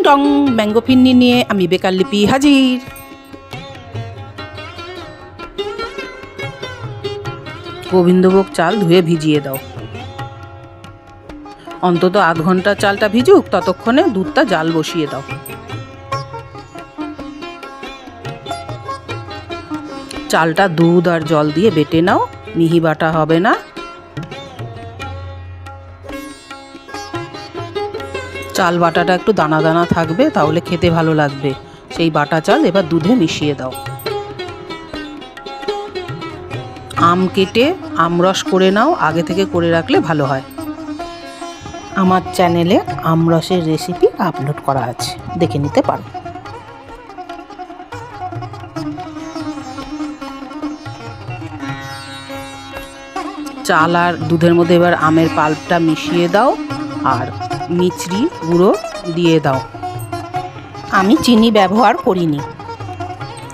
টং, ম্যাঙ্গো ফিরনি নিয়ে আমি বেকার লিপি হাজির। গোবিন্দভোগ চাল ধুয়ে ভিজিয়ে দাও। অন্তত আধ ঘন্টা চালটা ভিজুক, ততক্ষণে দুধটা জাল বসিয়ে দাও। চালটা দুধ আর জল দিয়ে বেটে নাও, মিহি বাটা হবে না। চাল বাটাটা একটু দানা দানা থাকবে, তাহলে খেতে ভালো লাগবে। সেই বাটা চাল এবার দুধে মিশিয়ে দাও। আম কেটে আমরস করে নাও, আগে থেকে করে রাখলে ভালো হয়। আমার চ্যানেলে আমরসের রেসিপি আপলোড করা আছে, দেখে নিতে পারো। চাল আর দুধের মধ্যে এবার আমের পাল্পটা মিশিয়ে দাও আর মিছরি গুঁড়ো দিয়ে দাও। আমি চিনি ব্যবহার করিনি।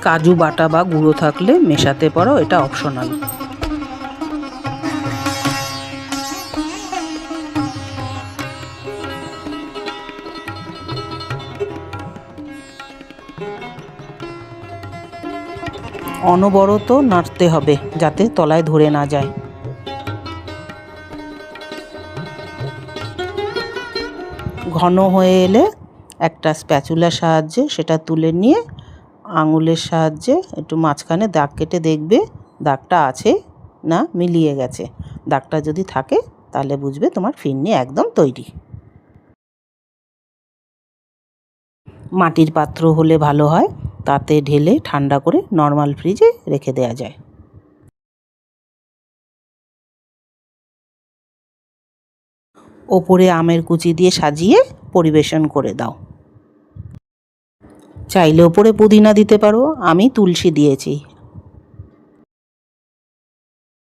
কাজু বাটা বা গুঁড়ো থাকলে মেশাতে পারো, এটা অপশনাল। অনবরত নাড়তে হবে যাতে তলায় ধরে না যায়। ঘন হয়ে এলে একটা স্প্যাচুলার সাহায্যে সেটা তুলে নিয়ে আঙুলের সাহায্যে একটু মাঝখানে দাগ কেটে দেখবে দাগটা আছে না মিলিয়ে গেছে। দাগটা যদি থাকে তাহলে বুঝবে তোমার ফিরনি একদম তৈরি। মাটির পাত্র হলে ভালো হয়, তাতে ঢেলে ঠান্ডা করে নর্মাল ফ্রিজে রেখে দেওয়া যায়। ওপরে আমের কুচি দিয়ে সাজিয়ে পরিবেশন করে দাও। চাইলে ওপরে পুদিনা দিতে পারো, আমি তুলসী দিয়েছি।